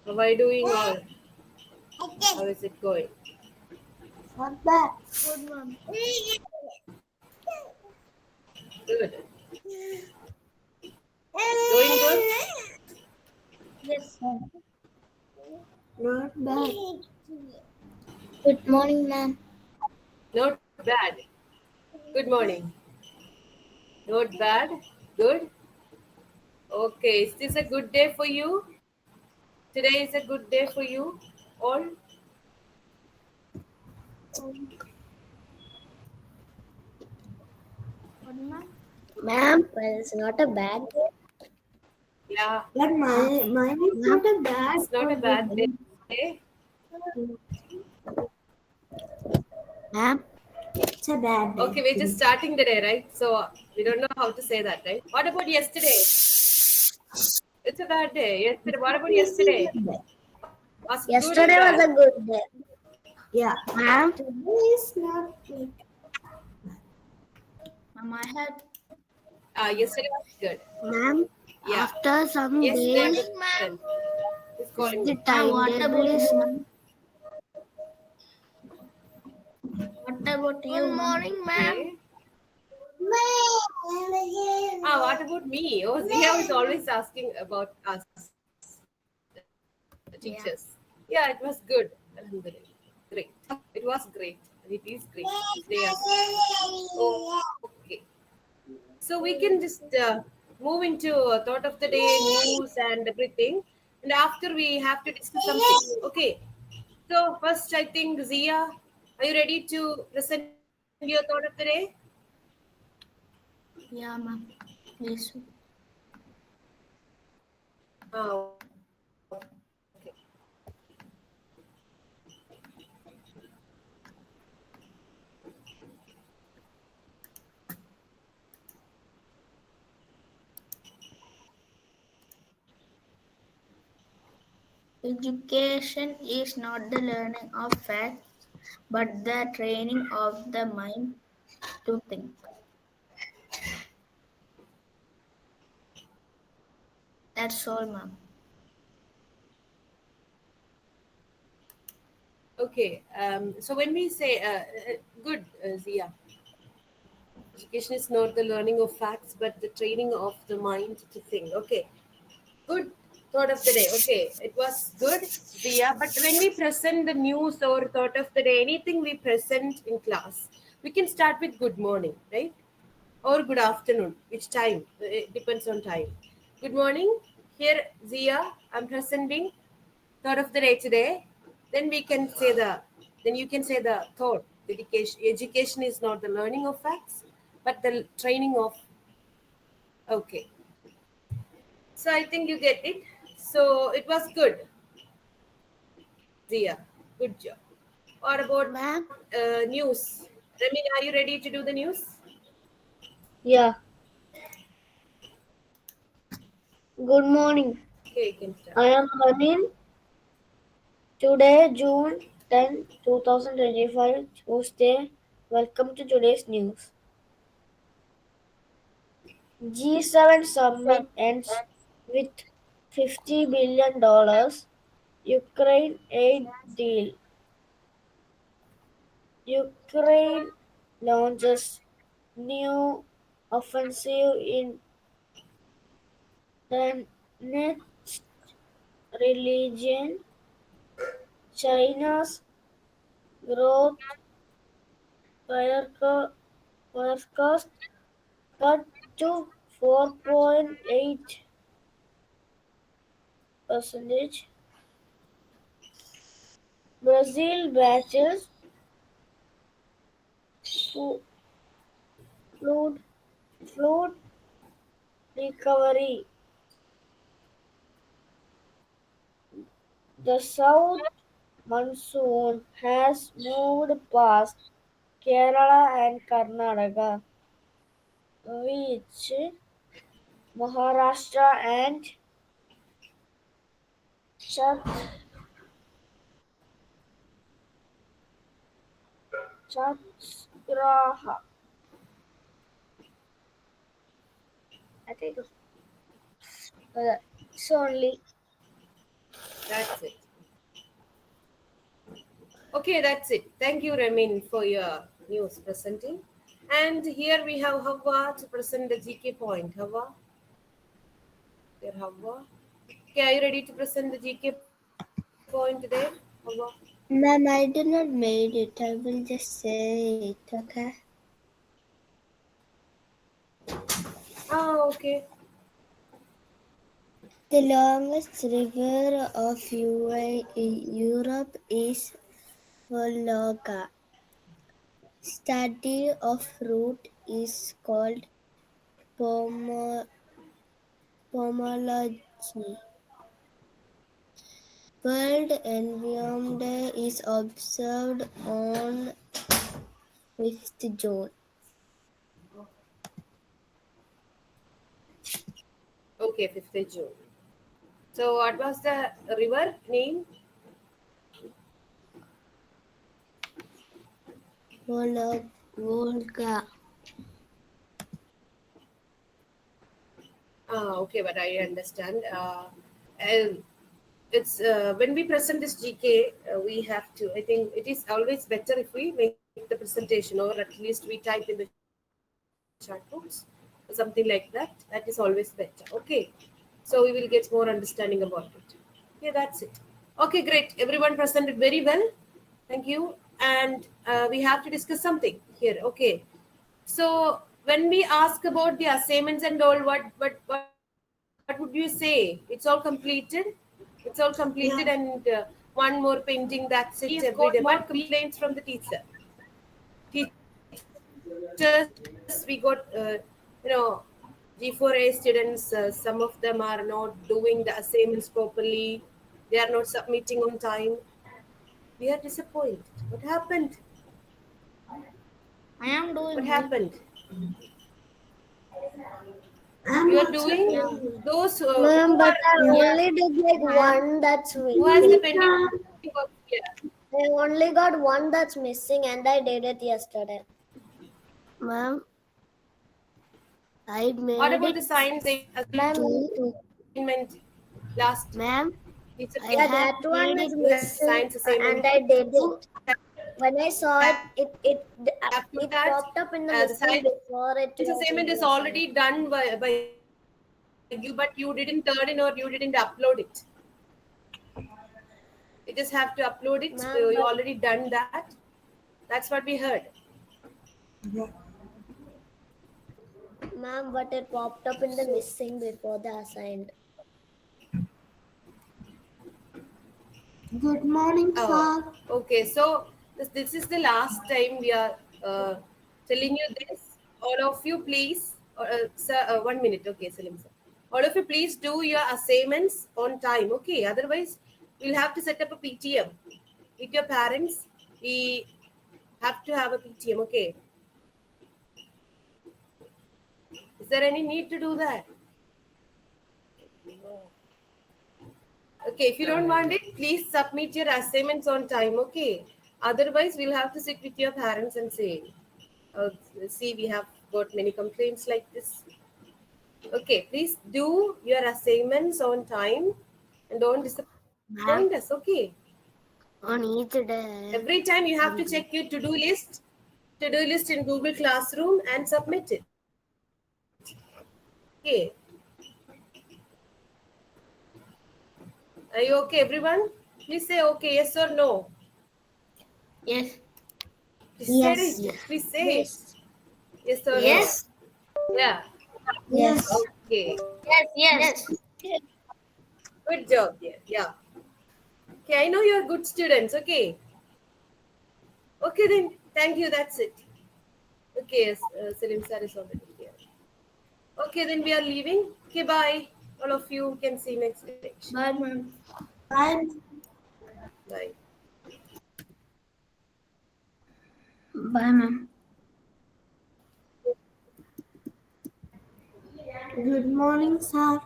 How are you doing all? How is it going? Not bad. Good, ma'am. Good. Going good? Yes. Not bad. Good morning, ma'am. Not bad. Good morning. Not bad. Good. Okay. Is this a good day for you? Today is a good day for you all? What, ma'am? Ma'am, well, it's not a bad day. Yeah. But mine is Ma'am. not a bad It's not or a bad good day. day. Ma'am. It's a bad day. Okay, we're just starting the day, right? So we don't know how to say that, right? What about yesterday? It's a bad day. Yesterday. What about It's a yesterday? good day. Was it good or Yesterday was bad? a good day. Yeah. Ma'am. Today is not like Ma'am, I had. Yesterday was good. Ma'am, Yeah. after some Yesterday days, was good. Who's calling the me? ma'am, what timetable about is. You, ma'am? What about you, Good ma'am? morning, ma'am. Okay. What about me? Oh, Zia was always asking about us, the Yeah. teachers. Yeah, it was good. Alhamdulillah. Great. It was great. And it is great. Today as well. Okay. So we can just move into thought of the day, news, and everything. And after we have to discuss something. Okay. So first, I think Zia, are you ready to present your thought of the day? Yeah, ma'am. Yes. Okay. Education is not the learning of facts, but the training of the mind to think. That's all, ma'am. Okay. So when we say good, Zia, education is not the learning of facts, but the training of the mind to think. Okay. Good thought of the day. Okay. It was good, Zia. But when we present the news or thought of the day, anything we present in class, we can start with good morning, right? Or good afternoon, which time? It depends on time. Good morning. Here, Zia, I'm presenting thought of the day today. Then we can say then you can say the thought. Education is not the learning of facts, but the training of. Okay. So I think you get it. So it was good, Zia. Good job. What about Ma'am. news? Ramin, are you ready to do the news? Yeah. Good morning. Okay, you can start. I am Anin. Today, June 10, 2025, Tuesday. Welcome to today's news. G7 summit ends with $50 billion Ukraine aid deal. Ukraine launches new offensive in the next religion. China's growth forecast cut to 4.8%. Brazil batches fo- flood flood recovery. The south monsoon has moved past Kerala and Karnataka, which Maharashtra and Chhattisgarh. I think it's only. That's it. Okay, that's it. Thank you, Ramin, for your news presenting. And here we have Hawa to present the GK point. Hawa, here Hawa. Okay, are you ready to present the GK point today, Hawa? Ma'am, I did not made it. I will just say it, okay? Okay. The longest river of Europe is Volga. Study of route is called pomology. World Environment Day is observed on 5th June. Okay, 5th June. So, what was the river name? Volga. Okay, but I understand. And it's when we present this GK, we have to. I think it is always better if we make the presentation, or at least we type in the chat box or something like that. That is always better. Okay, so we will get more understanding about it. Yeah, that's it. Okay, great. Everyone presented very well. Thank you. And we have to discuss something here. Okay. So when we ask about the assignments and all, what would you say? It's all completed. It's all completed, and one more pending. That's it. Every day. What complaints from the teacher? Teachers, we got G4A students. Some of them are not doing the assignments properly. They are not submitting on time. We are disappointed. What happened? I am What doing good. happened? I'm You are also doing Yeah. doing. those Ma'am, but I Yes, only did like ma'am. one that's who has the missing. pending work here. I only got one that's missing and I did it yesterday. Ma'am, I What made about it the science Ma'am, assignment two. last? Ma'am, It's I yeah, have a that one made is it you have missing science assignment. and I did two. it. When I You saw it, have to it that. popped up in the The missing science before it assignment was is in the already assigned. done by you, but you didn't turn in or you didn't upload it. You just have to upload it. You Ma'am, already but done that. That's what we heard. ma'am, but it popped up in the missing before the assigned. Good morning, Oh, sir. okay. So this is the last time we are telling you this. All of you, please, sir, 1 minute. Okay, Salim sir. All of you, please do your assignments on time. Okay. Otherwise, we'll have to set up a PTM with your parents. We have to have a PTM. Okay. Is there any need to do that? Okay, if you don't want it, please submit your assignments on time, okay? Otherwise, we'll have to sit with your parents and say, uh, see, we have got many complaints like this. Okay, please do your assignments on time and don't disappoint us, Ma'am, okay? on each Every day, time you have to check your to-do list in Google Classroom and submit it. Okay, are you okay, everyone? Please say okay, yes or no. Yes. Please say yes, it. Please say it. Yes. Yes or no. Yes. yes, Yeah. yes. Okay. Yes. Yes. Yes. Good job, dear. Yeah. Okay, I know you're good students. Okay. Okay, then. Thank you. That's it. Okay, yes, Salim sir is already here. Okay, then we are leaving. Okay, bye. All of you can see next lecture. Bye, ma'am. Bye. Bye. Bye, ma'am. Good morning, sir.